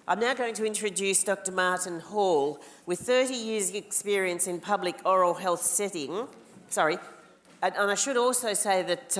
I'm now going to introduce Dr. Martin Hall. With 30 years experience in public oral health setting, and I should also say that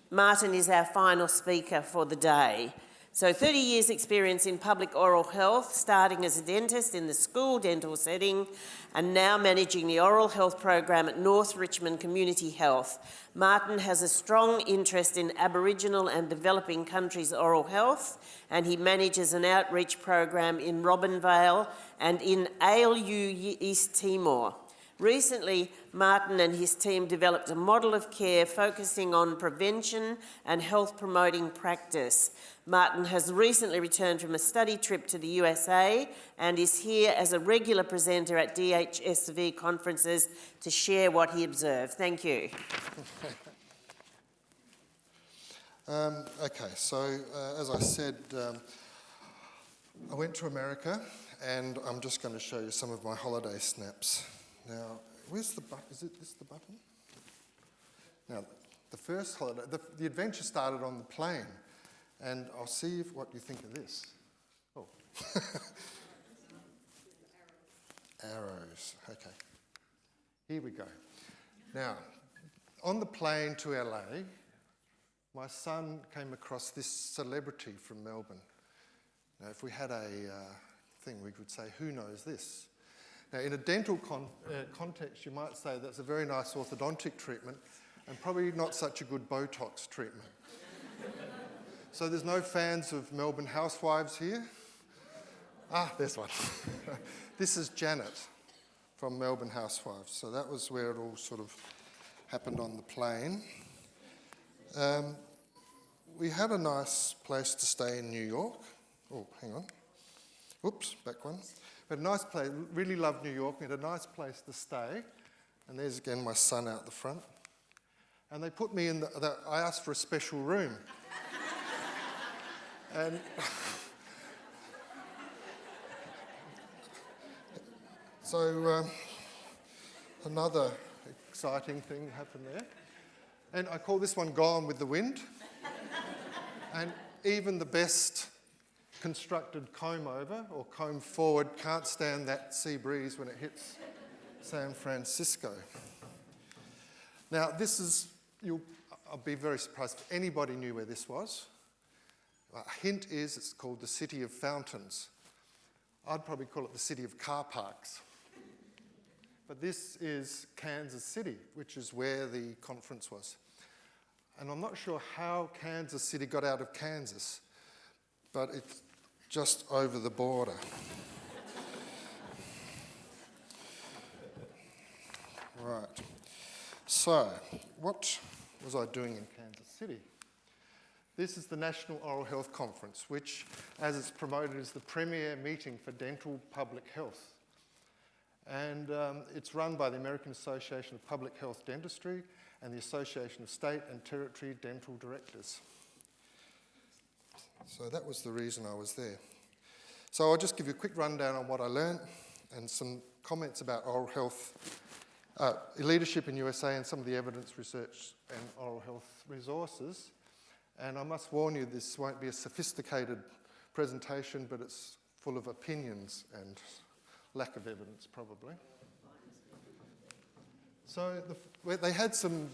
Martin is our final speaker for the day. So 30 years experience in public oral health, starting as a dentist in the school dental setting and now managing the oral health program at North Richmond Community Health. Martin has a strong interest in Aboriginal and developing countries' oral health, and he manages an outreach program in Robinvale and in ALU East Timor. Recently, Martin and his team developed a model of care focusing on prevention and health promoting practice. Martin has recently returned from a study trip to the USA and is here as a regular presenter at DHSV conferences to share what he observed. Thank you. Okay, so as I said, I went to America and I'm just going to show you some of my holiday snaps. Now, where's the button? Is this the button? Now, the first holiday, the adventure started on the plane, and I'll see what you think of this. Oh. Arrows, okay. Here we go. Now, on the plane to LA, my son came across this celebrity from Melbourne. Now, if we had a thing, we could say, who knows this? Now, in a dental context, you might say that's a very nice orthodontic treatment and probably not such a good Botox treatment. So there's no fans of Melbourne housewives here? Ah, there's one. This is Janet from Melbourne Housewives. So that was where it all sort of happened on the plane. We had a nice place to stay in New York. Oh, hang on. Oops, back one. We had a nice place, really loved New York. We had a nice place to stay. And there's again my son out the front. And they put me in I asked for a special room. And so another exciting thing happened there. And I call this one Gone with the Wind. And even the best constructed comb over or comb forward can't stand that sea breeze when it hits San Francisco. Now this is, I'll be very surprised if anybody knew where this was. A hint is it's called the City of Fountains. I'd probably call it the City of Car Parks. But this is Kansas City, which is where the conference was. And I'm not sure how Kansas City got out of Kansas, but it's just over the border. Right. So, what was I doing in Kansas City? This is the National Oral Health Conference, which, as it's promoted, is the premier meeting for dental public health. And it's run by the American Association of Public Health Dentistry and the Association of State and Territory Dental Directors. So that was the reason I was there. So I'll just give you a quick rundown on what I learned and some comments about oral health, leadership in USA and some of the evidence research and oral health resources. And I must warn you, this won't be a sophisticated presentation, but it's full of opinions and lack of evidence, probably. So they had some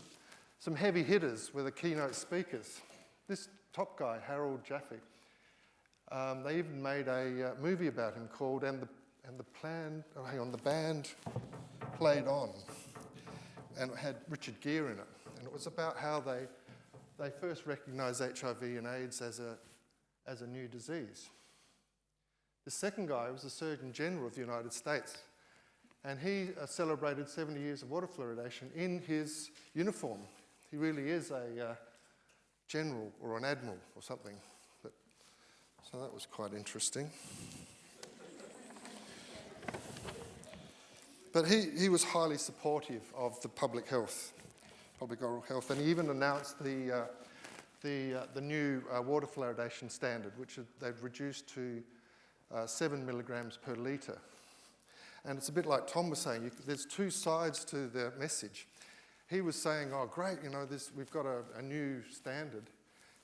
heavy hitters with the keynote speakers. This top guy, Harold Jaffe, they even made a movie about him called "And the Band Played On," and it had Richard Gere in it, and it was about how they first recognised HIV and AIDS as a new disease. The second guy was the Surgeon General of the United States, and he celebrated 70 years of water fluoridation in his uniform. He really is a general or an admiral or something. So that was quite interesting. But he was highly supportive of the public oral health, and he even announced the new water fluoridation standard, which they've reduced to 7 milligrams per litre. And it's a bit like Tom was saying, there's two sides to the message. He was saying, oh great, we've got a new standard,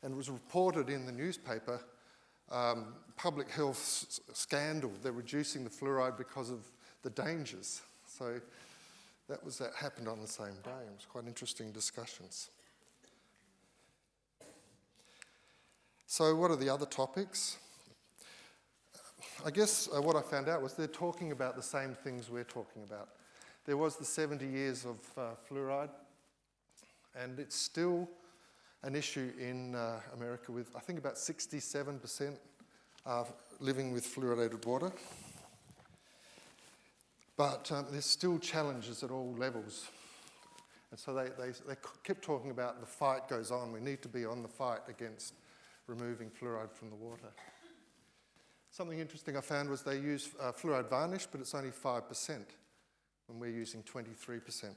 and it was reported in the newspaper public health scandal. They're reducing the fluoride because of the dangers. So that happened on the same day. It was quite interesting discussions. So what are the other topics? I guess what I found out was they're talking about the same things we're talking about. There was the 70 years of fluoride, and it's still an issue in America with, I think, about 67% living with fluoridated water. But there's still challenges at all levels. And so they kept talking about the fight goes on. We need to be on the fight against removing fluoride from the water. Something interesting I found was they use fluoride varnish, but it's only 5%, when we're using 23%.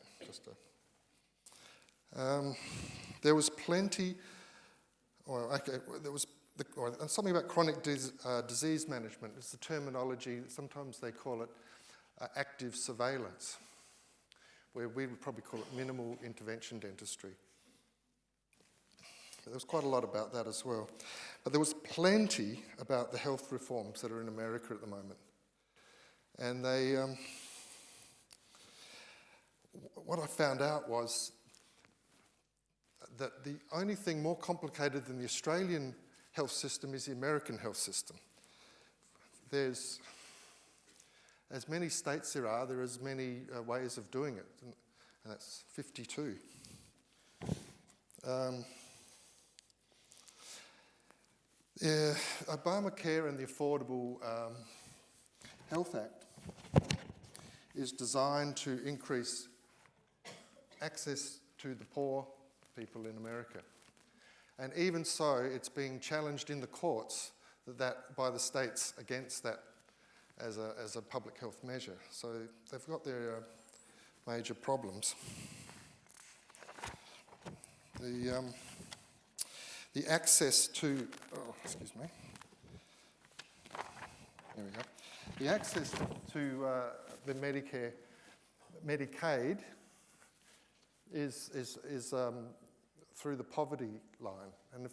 There was plenty, something about chronic disease management. It's the terminology, sometimes they call it active surveillance, where we would probably call it minimal intervention dentistry. There was quite a lot about that as well. But there was plenty about the health reforms that are in America at the moment. And they, what I found out was that the only thing more complicated than the Australian health system is the American health system. There's as many states there are as many ways of doing it, and that's 52. Obamacare and the Affordable Health Act is designed to increase access to the poor people in America. And even so, it's being challenged in the courts by the states against that as a public health measure. So they've got their major problems. The access to, excuse me. There we go. The access to the Medicaid is through the poverty line. And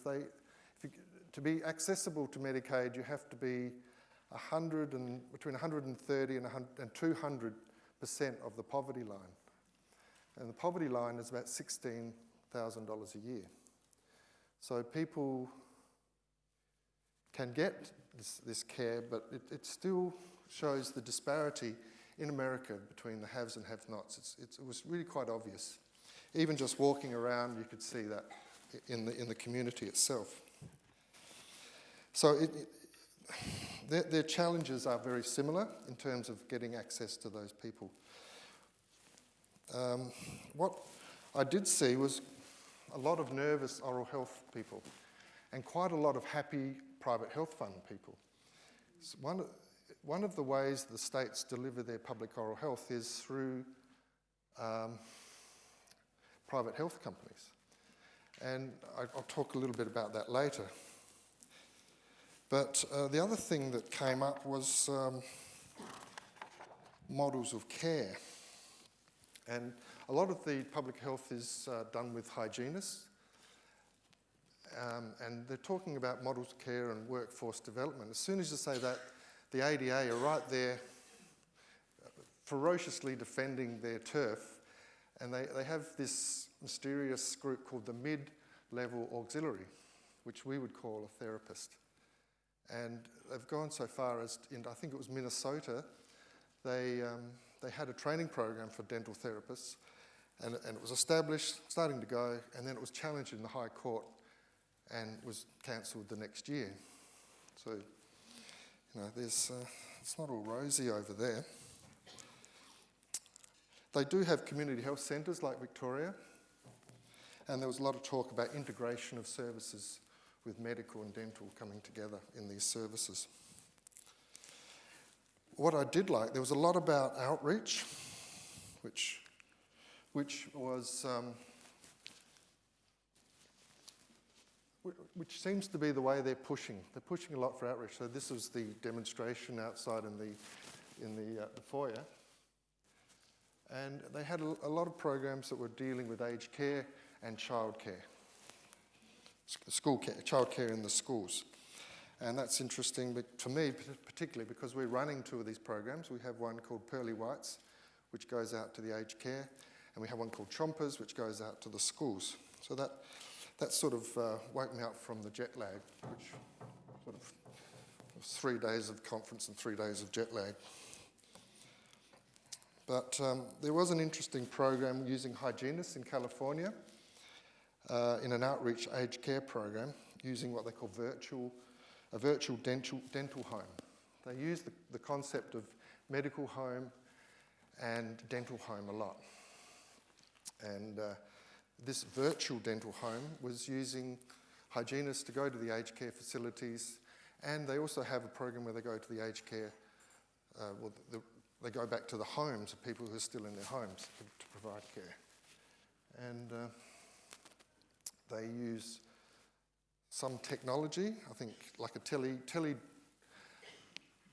to be accessible to Medicaid, you have to be between 130 and 200% of the poverty line. And the poverty line is about $16,000 a year. So people can get this care, but it still shows the disparity in America between the haves and have-nots. It was really quite obvious. Even just walking around, you could see that in the community itself. So their challenges are very similar in terms of getting access to those people. What I did see was a lot of nervous oral health people and quite a lot of happy private health fund people. So one of the ways the states deliver their public oral health is through private health companies. And I'll talk a little bit about that later. But the other thing that came up was models of care. And a lot of the public health is done with hygienists. And they're talking about models of care and workforce development. As soon as you say that, the ADA are right there ferociously defending their turf. And they have this mysterious group called the mid-level auxiliary, which we would call a therapist. And they've gone so far as, I think it was Minnesota, they had a training program for dental therapists, and it was established, starting to go, and then it was challenged in the High Court and was cancelled the next year. So, it's not all rosy over there. They do have community health centres like Victoria, and there was a lot of talk about integration of services with medical and dental coming together in these services. What I did like, there was a lot about outreach, which was which seems to be the way they're pushing. They're pushing a lot for outreach. So this was the demonstration outside in the foyer, and they had a lot of programs that were dealing with aged care and childcare. School care, childcare in the schools. And that's interesting for me, particularly because we're running two of these programs. We have one called Pearly Whites, which goes out to the aged care, and we have one called Chompers, which goes out to the schools. So that sort of woke me up from the jet lag, which sort of was 3 days of conference and 3 days of jet lag. But there was an interesting program using hygienists in California in an outreach aged care program using what they call a virtual dental home. They use the concept of medical home and dental home a lot. And this virtual dental home was using hygienists to go to the aged care facilities, and they also have a program where they go to the aged care, they go back to the homes of people who are still in their homes to provide care. And they use some technology, I think like a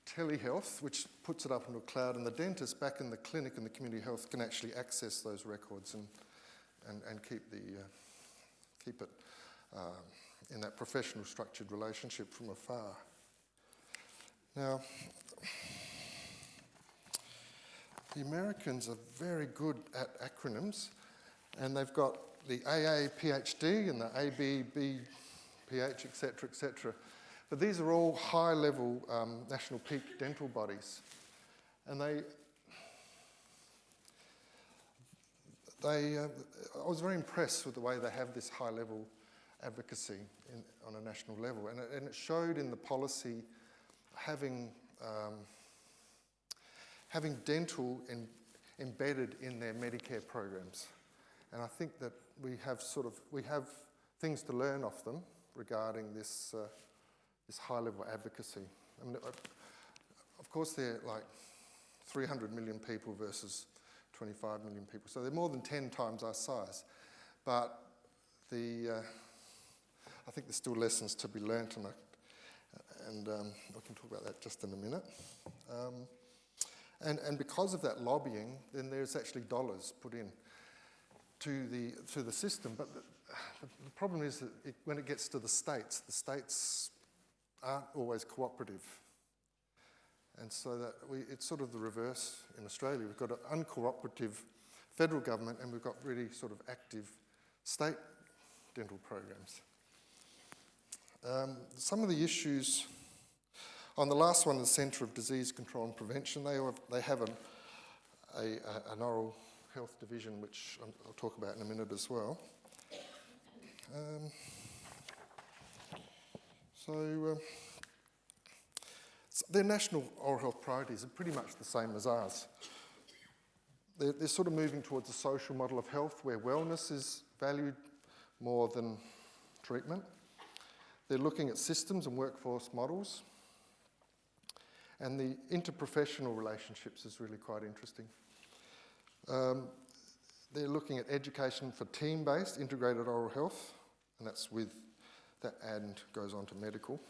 telehealth, which puts it up into a cloud, and the dentist back in the clinic and the community health can actually access those records and keep it in that professional structured relationship from afar. Now, the Americans are very good at acronyms, and they've got the AA PhD and the ABB PH, etc., etc. But these are all high-level national peak dental bodies, and I was very impressed with the way they have this high-level advocacy on a national level, and it showed in the policy having dental embedded in their Medicare programs. And I think that we have things to learn off them regarding this high-level advocacy. I mean, of course, they're like 300 million people versus 25 million people, so they're more than 10 times our size. But I think there's still lessons to be learnt, and we can talk about that just in a minute. And because of that lobbying, then there's actually dollars put in to the system. But the problem is that when it gets to the states aren't always cooperative. And so it's sort of the reverse in Australia. We've got an uncooperative federal government, and we've got really sort of active state dental programs. Some of the issues on the last one, the Centre of Disease Control and Prevention, they have an oral health division, which I'll talk about in a minute as well. So their national oral health priorities are pretty much the same as ours. They're sort of moving towards a social model of health where wellness is valued more than treatment. They're looking at systems and workforce models. And the interprofessional relationships is really quite interesting. They're looking at education for team-based integrated oral health, and that and goes on to medical.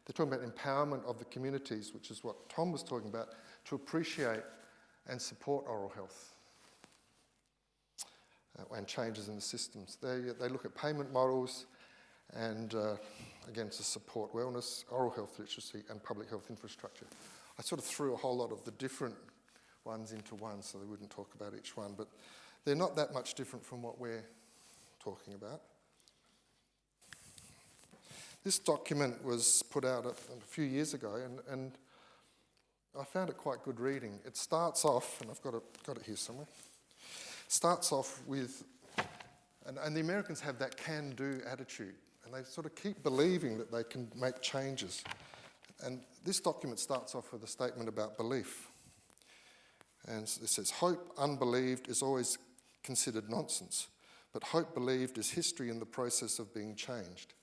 They're talking about empowerment of the communities, which is what Tom was talking about, to appreciate and support oral health and changes in the systems. They look at payment models and, again, to support wellness, oral health literacy and public health infrastructure. I sort of threw a whole lot of the different ones into one so they wouldn't talk about each one, but they're not that much different from what we're talking about. This document was put out a few years ago, and I found it quite good reading. It starts off, and I've got it here somewhere, starts off with, and the Americans have that can-do attitude, and they sort of keep believing that they can make changes. And this document starts off with a statement about belief. And it says, hope unbelieved is always considered nonsense, but hope believed is history in the process of being changed.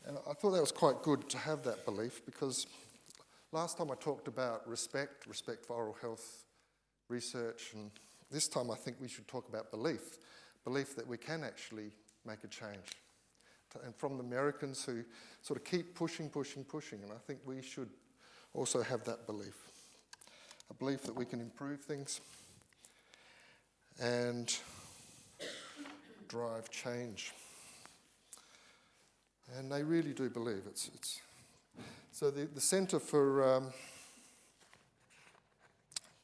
And I thought that was quite good to have that belief, because last time I talked about respect for oral health research, and this time I think we should talk about belief that we can actually make a change. And from the Americans who sort of keep pushing, and I think we should also have that belief. A belief that we can improve things and drive change. And they really do believe it's so the Centre for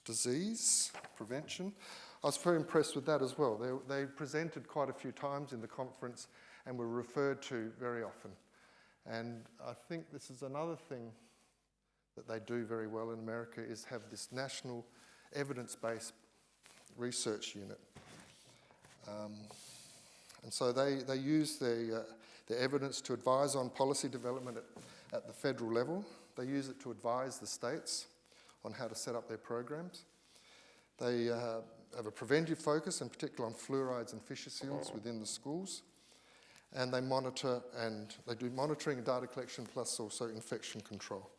Disease Prevention, I was very impressed with that as well. They presented quite a few times in the conference and were referred to very often. And I think this is another thing that they do very well in America, is have this national evidence-based research unit. And so they use the evidence to advise on policy development at the federal level. They use it to advise the states on how to set up their programs. They have a preventive focus, in particular on fluorides and fisher seals within the schools. And they monitor, and they do monitoring and data collection, plus also infection control.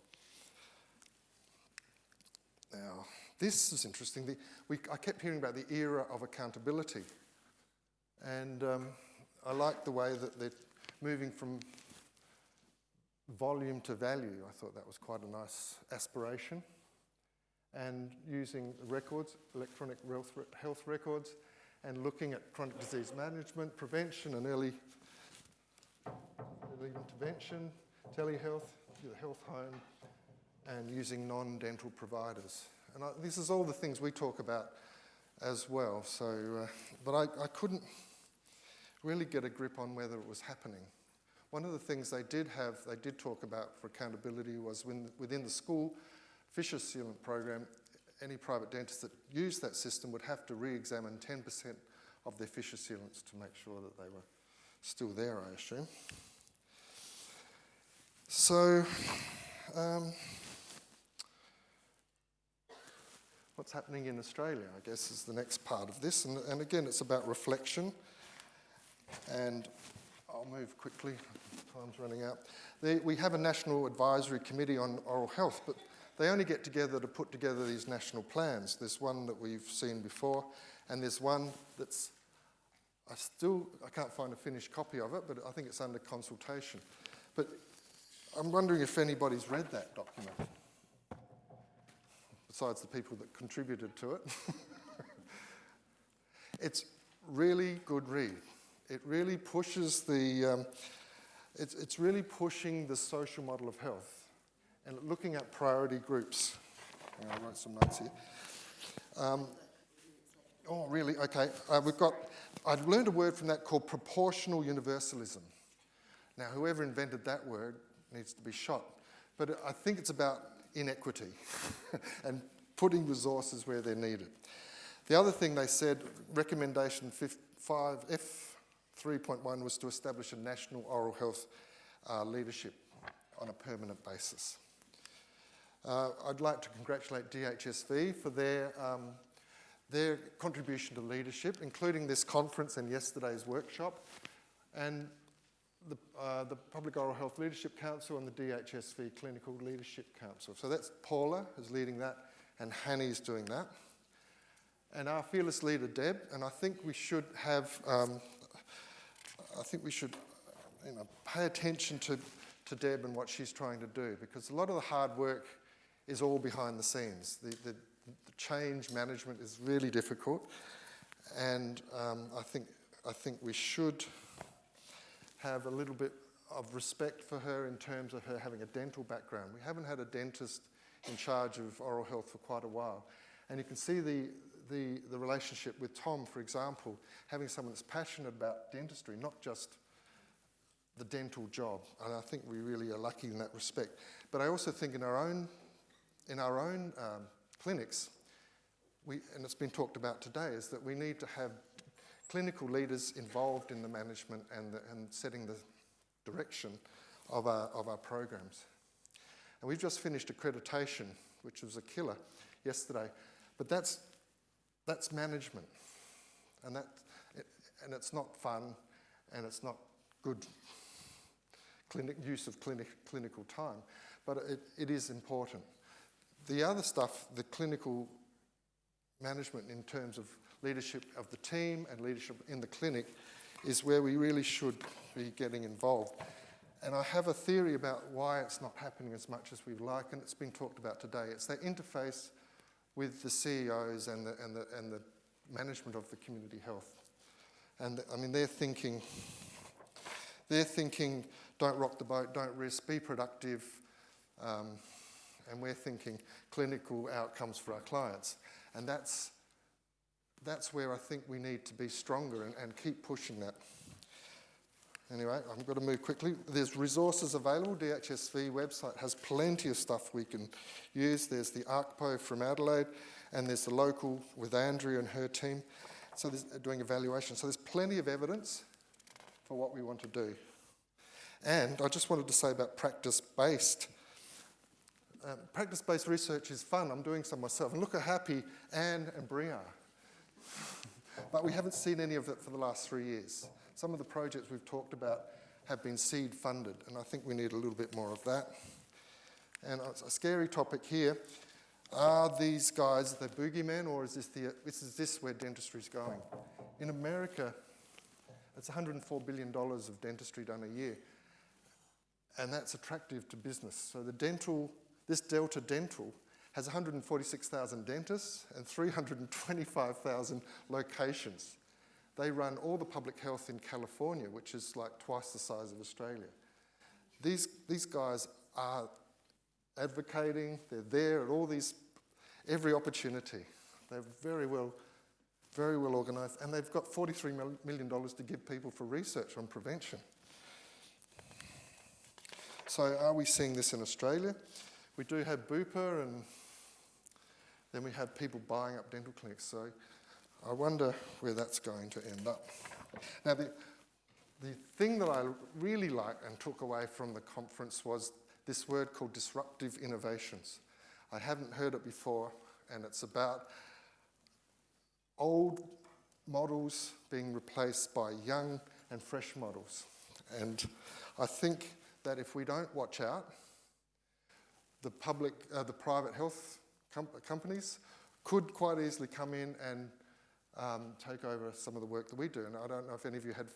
Now, this is interesting. I kept hearing about the era of accountability. And I like the way that they're moving from volume to value. I thought that was quite a nice aspiration. And using records, electronic health records, and looking at chronic disease management, prevention and early intervention, telehealth, the health home, and using non-dental providers. And this is all the things we talk about as well. So, but I couldn't really get a grip on whether it was happening. One of the things they did talk about for accountability was within the school fisher sealant program, any private dentist that used that system would have to re-examine 10% of their fisher sealants to make sure that they were still there, I assume. So, what's happening in Australia, I guess, is the next part of this. And again, it's about reflection. And I'll move quickly, time's running out. We have a National Advisory Committee on Oral Health, but they only get together to put together these national plans. There's one that we've seen before, and there's one that's, I can't find a finished copy of it, but I think it's under consultation. But I'm wondering if anybody's read that document, besides the people that contributed to it. It's really good read. It really pushes it's really pushing the social model of health and looking at priority groups. I wrote some notes here. Oh, really? Okay. I've learned a word from that called proportional universalism. Now, whoever invented that word needs to be shot. But I think it's about inequity and putting resources where they're needed. The other thing they said, recommendation 5F3.1 was to establish a national oral health leadership on a permanent basis. I'd like to congratulate DHSV for their contribution to leadership, including this conference and yesterday's workshop, and the Public Oral Health Leadership Council and the DHSV Clinical Leadership Council. So that's Paula who's leading that, and Hanny's doing that. And our fearless leader, Deb, and I think we should have, pay attention to Deb and what she's trying to do, because a lot of the hard work is all behind the scenes. The change management is really difficult, and I think we should have a little bit of respect for her in terms of her having a dental background. We haven't had a dentist in charge of oral health for quite a while, and you can see the relationship with Tom, for example, having someone that's passionate about dentistry, not just the dental job. And I think we really are lucky in that respect. But I also think in our own clinics, and it's been talked about today, is that we need to have clinical leaders involved in the management and setting the direction of our programs. And we've just finished accreditation, which was a killer yesterday. But that's management, and it's not fun, and it's not good use of clinical time, but it is important. The other stuff, the clinical management in terms of leadership of the team and leadership in the clinic, is where we really should be getting involved. And I have a theory about why it's not happening as much as we'd like, and it's been talked about today. It's that interface with the CEOs and the management of the community health. And I mean, they're thinking They're thinking, don't rock the boat, don't risk, be productive, and we're thinking clinical outcomes for our clients. And that's where I think we need to be stronger and keep pushing that. Anyway, I've got to move quickly. There's resources available. DHSV website has plenty of stuff we can use. There's the ARCPO from Adelaide, and there's the local with Andrea and her team. So there's doing evaluation. So there's plenty of evidence for what we want to do. And I just wanted to say about practice-based. Practice-based research is fun. I'm doing some myself. And look how happy Anne and Brie are. But we haven't seen any of it for the last 3 years. Some of the projects we've talked about have been seed funded, and I think we need a little bit more of that. And it's a scary topic here. Are these guys the boogeyman, or is this where dentistry is going? In America, it's $104 billion of dentistry done a year, and that's attractive to business. So this Delta Dental has 146,000 dentists and 325,000 locations. They run all the public health in California, which is like twice the size of Australia. These guys are advocating, they're there at every opportunity. They're very well organised, and they've got $43 million to give people for research on prevention. So are we seeing this in Australia? We do have Bupa, and then we have people buying up dental clinics. So I wonder where that's going to end up. Now, the thing that I really liked and took away from the conference was this word called disruptive innovations. I haven't heard it before, and it's about old models being replaced by young and fresh models. And I think that if we don't watch out, the private health companies could quite easily come in and take over some of the work that we do. And I don't know if any of you had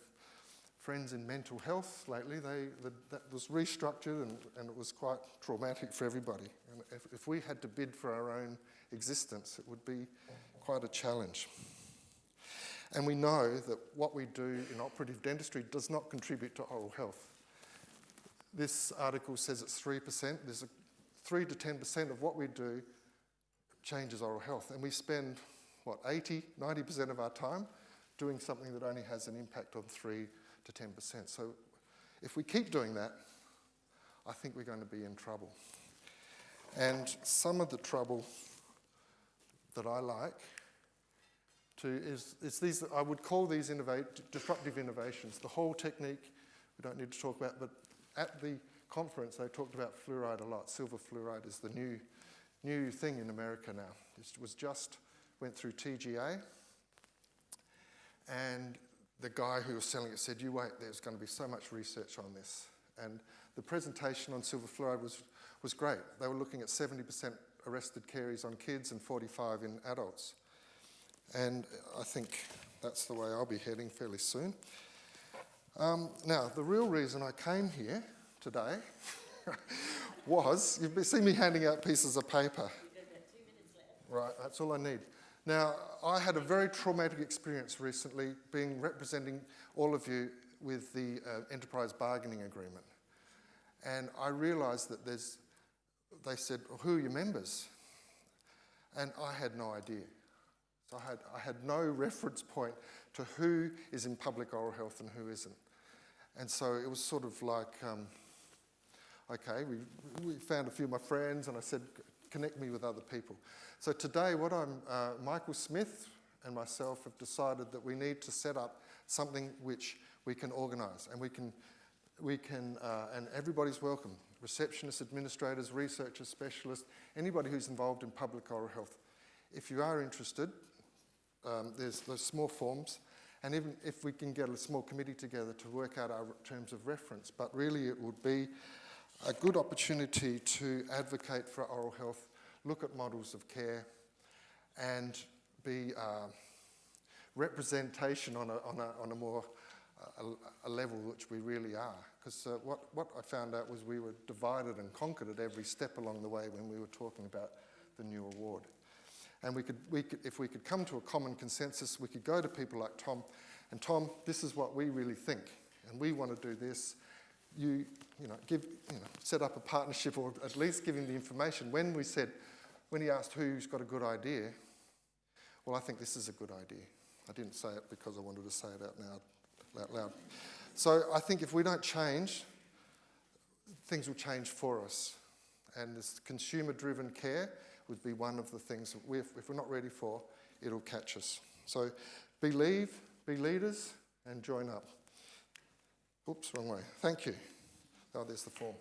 friends in mental health lately. That was restructured, and it was quite traumatic for everybody. And if we had to bid for our own existence, it would be quite a challenge. And we know that what we do in operative dentistry does not contribute to oral health. This article says it's 3%. There's 3 to 10% of what we do changes oral health. And we spend, 90% of our time doing something that only has an impact on 3 to 10%. So if we keep doing that, I think we're going to be in trouble. And some of the trouble that I like is these, I would call these disruptive innovations. The whole technique we don't need to talk about, but at the conference they talked about fluoride a lot. Silver fluoride is the new thing in America now. It went through TGA, and the guy who was selling it said, you wait, there's going to be so much research on this. And the presentation on silver fluoride was great. They were looking at 70% arrested caries on kids and 45 in adults. And I think that's the way I'll be heading fairly soon. Now, the real reason I came here today was, you've seen me handing out pieces of paper. You've got 2 minutes left. Right, that's all I need. Now, I had a very traumatic experience recently representing all of you with the Enterprise Bargaining Agreement. And I realised that they said, well, who are your members? And I had no idea. So I had no reference point to who is in public oral health and who isn't. And so it was sort of like, okay, we found a few of my friends, and I said, connect me with other people. So today, Michael Smith and myself have decided that we need to set up something which we can organise, and and everybody's welcome. Receptionists, administrators, researchers, specialists, anybody who's involved in public oral health. If you are interested, there's those small forms, and even if we can get a small committee together to work out our terms of reference, but really it would be a good opportunity to advocate for oral health, look at models of care, and be representation on a more a level which we really are. Because what I found out was we were divided and conquered at every step along the way when we were talking about the new award. And if we could come to a common consensus, we could go to people like Tom, and Tom, this is what we really think. and we want to do this, you set up a partnership, or at least give him the information. When he asked who's got a good idea, well, I think this is a good idea. I didn't say it because I wanted to say it out loud. So I think if we don't change, things will change for us. And this consumer-driven care would be one of the things that if we're not ready for, it'll catch us. So believe, be leaders, and join up. Oops, wrong way. Thank you. Oh, there's the form.